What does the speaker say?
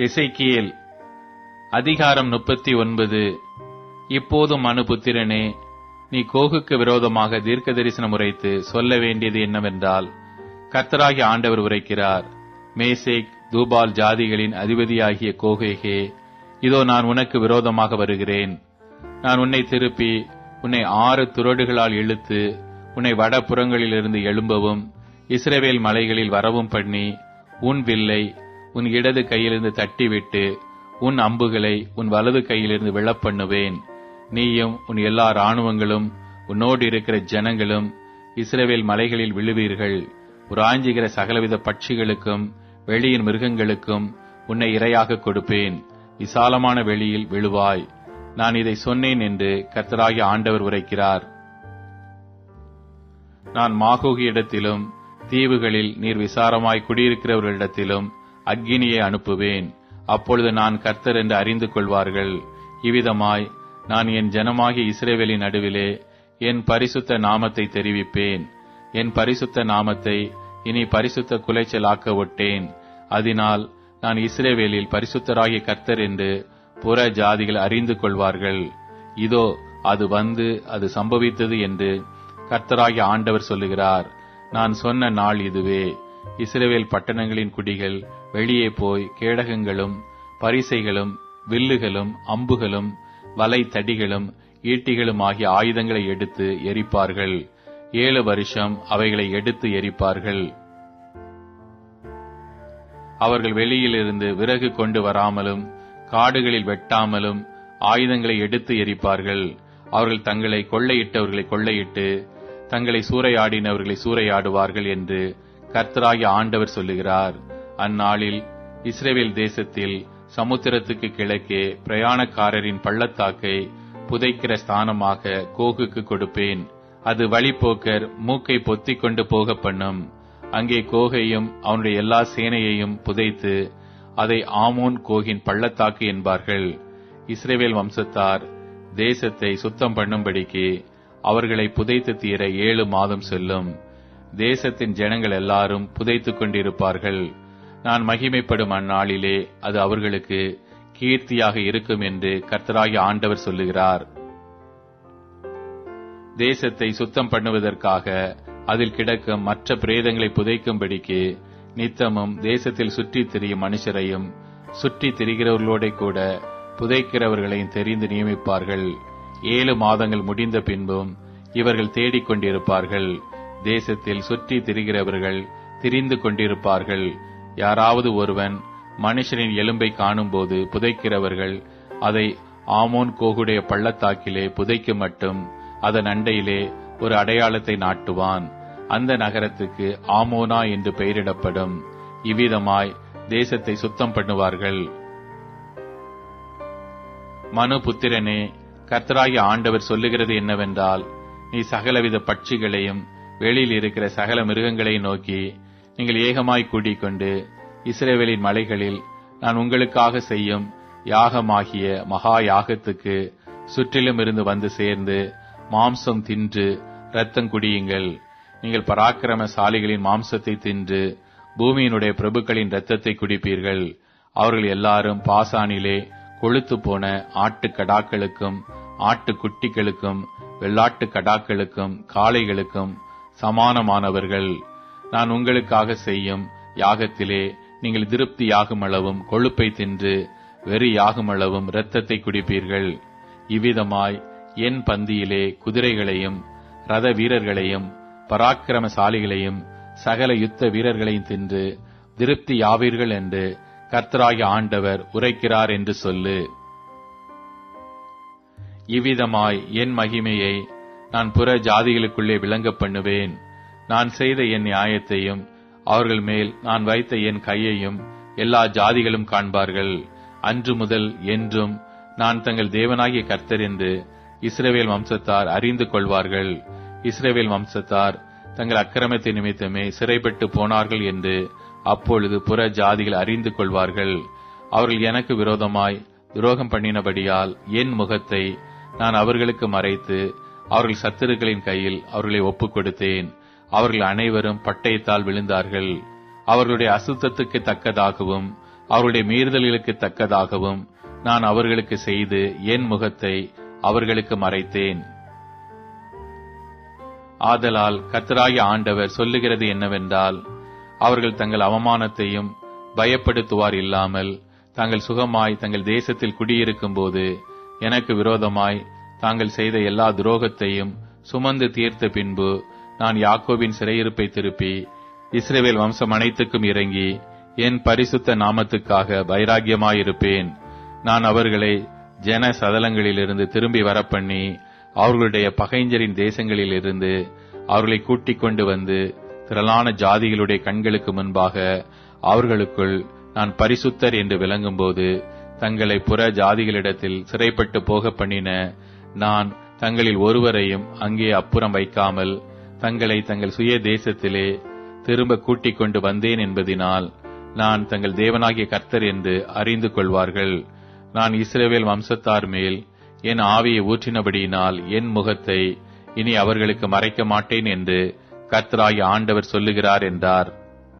எசேக்கியேல் அதிகாரம் 39. இப்போதும் மனுபுத்திரனே, நீ கோகுக்கு விரோதமாக தீர்க்க தரிசனம் உரைத்து சொல்ல வேண்டியது என்னவென்றால், கர்த்தராகிய ஆண்டவர் உரைக்கிறார், மேசேக் தூபால் ஜாதிகளின் அதிபதியாகிய கோகேகே, இதோ நான் உனக்கு விரோதமாக வருகிறேன். நான் உன்னை திருப்பி உன்னை 6 துறடுகளால் இழுத்து உன்னை வடபுறங்களிலிருந்து எழும்பவும் இஸ்ரவேல் மலைகளில் வரவும் பண்ணி, உன் வில்லை உன் இடது கையிலிருந்து தட்டிவிட்டு உன் அம்புகளை உன் வலது கையிலிருந்து விழப்பண்ணுவேன். நீயும் உன் எல்லா இராணுவங்களும் உன்னோடு இருக்கிற ஜனங்களும் இஸ்ரவேல் மலைகளில் விழுவீர்கள். உராஞ்சுகிற சகலவித பட்சிகளுக்கும் வெளியின் மிருகங்களுக்கும் உன்னை இரையாக கொடுப்பேன். விசாலமான வெளியில் விழுவாய். நான் இதை சொன்னேன் என்று கர்த்தராகிய ஆண்டவர் உரைக்கிறார். நான் மாகோகி இடத்திலும் தீவுகளில் நீர் விசாரமாய் குடியிருக்கிறவர்களிடத்திலும் அக்கினியை அனுப்புவேன். அப்பொழுது நான் கர்த்தர் என்று அறிந்து கொள்வார்கள். இவ்விதமாய் நான் என் ஜனமாகிய இஸ்ரவேலின் நடுவிலே என் பரிசுத்த நாமத்தை தெரிவிப்பேன். என் பரிசுத்த நாமத்தை இனி பரிசுத்த குலைச்சலாக்க ஒட்டேன். அதனால் நான் இஸ்ரவேலில் பரிசுத்தராகிய கர்த்தர் என்று புற ஜாதிகள் அறிந்து கொள்வார்கள். இதோ அது வந்து அது சம்பவித்தது என்று கர்த்தராகிய ஆண்டவர் சொல்லுகிறார். நான் சொன்ன நாள் இதுவே. இஸ்ரவேல் பட்டணங்களின் குடிகள் வெளியே போய் கேடகங்களும் பரிசைகளும் வில்லுகளும் அம்புகளும் வலை தடிகளும் ஈட்டிகளும் ஆகிய ஆயுதங்களை எடுத்து எரிப்பார்கள். 7 வருஷம் அவைகளை எடுத்து எரிப்பார்கள். அவர்கள் வெளியிலிருந்து விறகு கொண்டு வராமலும் காடுகளில் வெட்டாமலும் ஆயுதங்களை எடுத்து எரிப்பார்கள். அவர்கள் தங்களை கொள்ளையிட்டவர்களை கொள்ளையிட்டு தங்களை சூறையாடினவர்களை சூறையாடுவார்கள் என்று கர்த்தராகிய ஆண்டவர் சொல்லுகிறார். அந்நாளில் இஸ்ரவேல் தேசத்தில் சமுத்திரத்துக்கு கிழக்கே பிரயாணக்காரரின் பள்ளத்தாக்கை புதைக்கிற ஸ்தானமாக கோகுக்கு கொடுப்பேன். அது வழிப்போக்கர் மூக்கை பொத்திக் கொண்டு போக பண்ணும். அங்கே கோகையும் அவனுடைய எல்லா சேனையையும் புதைத்து அதை ஆமோன் கோகின் பள்ளத்தாக்கு என்பார்கள். இஸ்ரவேல் வம்சத்தார் தேசத்தை சுத்தம் பண்ணும்படிக்கு அவர்களை புதைத்து தீர 7 மாதம் செல்லும். தேசத்தின் ஜனங்கள் எல்லாரும் புதைத்துக் கொண்டிருப்பார்கள். நான் மகிமைப்படும் அந்நாளிலே அது அவர்களுக்கு கீர்த்தியாக இருக்கும் என்று கர்த்தராகிய ஆண்டவர் சொல்லுகிறார். தேசத்தை சுத்தம் பண்ணுவதற்காக அதில் கிடக்கும் மற்ற பிரேதங்களை புதைக்கும்படிக்கு நித்தமும் தேசத்தில் சுற்றித் திரியும் மனுஷரையும் சுற்றித் திரிகிறவர்களோட கூட புதைக்கிறவர்களையும் தெரிந்து நியமிப்பார்கள். 7 மாதங்கள் முடிந்த பின்பும் இவர்கள் தேடிக்கொண்டிருப்பார்கள். தேசத்தில் சுற்றி திரிகிறவர்கள் திரிந்து கொண்டிருப்பார்கள். யாராவது ஒருவன் மனுஷனின் எலும்பை காணும்போது புதைக்கிறவர்கள் அதை ஆமோன் கோகுடைய பள்ளத்தாக்கிலே புதைக்க மட்டும் அதன் அண்டையிலே ஒரு அடையாளத்தை நாட்டுவான். அந்த நகரத்துக்கு ஆமோனா என்று பெயரிடப்படும். இவ்விதமாய் தேசத்தை சுத்தம் பண்ணுவார்கள். மனுபுத்திரனே, கர்த்தராகிய ஆண்டவர் சொல்லுகிறது என்னவென்றால், நீ சகலவித பட்சிகளையும் வெளியில் இருக்கிற சகல மிருகங்களை நோக்கி, நீங்கள் ஏகமாய் கூடிக்கொண்டு இஸ்ரவேலின் மலைகளில் நான் உங்களுக்காக செய்யும் யாகமாகிய மகா யாகத்துக்கு சுற்றிலும் இருந்து வந்து சேர்ந்து மாம்சம் தின்று இரத்தம் குடியுங்கள். நீங்கள் பராக்கிரமசாலிகளின் மாம்சத்தை தின்று பூமியினுடைய பிரபுக்களின் இரத்தத்தை குடிப்பீர்கள். அவர்கள் எல்லாரும் பாசானிலே கொழுத்து போன ஆட்டுக்கடாக்களுக்கும் ஆட்டுக்குட்டிகளுக்கும் வெள்ளாட்டு கடாக்களுக்கும் காளைகளுக்கும் சமானமானவர்கள். நான் உங்களுக்காக செய்யும் யாகத்திலே நீங்கள் திருப்தி யாகுமளவும் கொழுப்பை தின்று வெறி யாகுமளவும் இரத்தத்தை குடிப்பீர்கள். இவ்விதமாய் என் பந்தியிலே குதிரைகளையும் ரத வீரர்களையும் பராக்கிரமசாலிகளையும் சகல யுத்த வீரர்களையும் தின்று திருப்தி யாவீர்கள் என்று கர்த்தராகிய ஆண்டவர் உரைக்கிறார் என்று சொல்லு. இவ்விதமாய் என் மகிமையை நான் புற ஜாதிகளுக்குள்ளே விளங்க பண்ணுவேன். நான் செய்த என் நியாயத்தையும் அவர்கள் மேல் நான் வைத்த என் கையையும் எல்லா ஜாதிகளும் காண்பார்கள். அன்று முதல் என்றும் நான் தங்கள் தேவனாகிய கர்த்தர் என்று இஸ்ரவேல் வம்சத்தார் அறிந்து கொள்வார்கள். இஸ்ரவேல் வம்சத்தார் தங்கள் அக்கிரமத்தை நிமித்தமே சிறைப்பட்டு போனார்கள் என்று அப்பொழுது புற ஜாதிகள் அறிந்து கொள்வார்கள். அவர்கள் எனக்கு விரோதமாய் துரோகம் பண்ணினபடியால் என் முகத்தை நான் அவர்களுக்கு மறைத்து அவர்கள் சத்துருக்களின் கையில் அவர்களை ஒப்புக் கொடுத்தேன். அவர்கள் அனைவரும் பட்டயத்தால் விழுந்தார்கள். அவர்களுடைய அசுத்தத்துக்கு தக்கதாகவும் அவருடைய மீறுதல்களுக்கு தக்கதாகவும் நான் அவர்களுக்கு செய்து என் முகத்தை அவர்களுக்கு மறைத்தேன். ஆதலால் கர்த்தராகிய ஆண்டவர் சொல்லுகிறது என்னவென்றால், அவர்கள் தங்கள் அவமானத்தையும் பயப்படுத்துவார் இல்லாமல் தாங்கள் சுகமாய் தங்கள் தேசத்தில் குடியிருக்கும் போது எனக்கு விரோதமாய் தாங்கள் செய்த எல்லா துரோகத்தையும் சுமந்து தீர்த்த பின்பு நான் யாக்கோபின் சிறையிருப்பை திருப்பி இஸ்ரவேல் வம்சம் அனைத்துக்கும் இறங்கி என் பரிசுத்த நாமத்துக்காக வைராக்கியமாயிருப்பேன். நான் அவர்களை ஜன சதலங்களிலிருந்து திரும்பி வரப்பண்ணி அவர்களுடைய பகைஞரின் தேசங்களிலிருந்து அவர்களை கூட்டிக் கொண்டு வந்து திரளான ஜாதிகளுடைய கண்களுக்கு முன்பாக அவர்களுக்குள் நான் பரிசுத்தர் என்று விளங்கும்போது தங்களை புற ஜாதிகளிடத்தில் சிறைப்பட்டு போக பண்ணின நான் தங்களில் ஒருவரையும் அங்கே அப்புறம் வைக்காமல் தங்களை தங்கள் சுய தேசத்திலே திரும்ப கூட்டிக் கொண்டு வந்தேன் என்பதினால் நான் தங்கள் தேவனாகிய கர்த்தர் என்று அறிந்து கொள்வார்கள். நான் இஸ்ரவேல் வம்சத்தார் மேல் என் ஆவியை ஊற்றினபடியினால் என் முகத்தை இனி அவர்களுக்கு மறைக்க மாட்டேன் என்று கர்த்தராகிய ஆண்டவர் சொல்லுகிறார் என்றார்.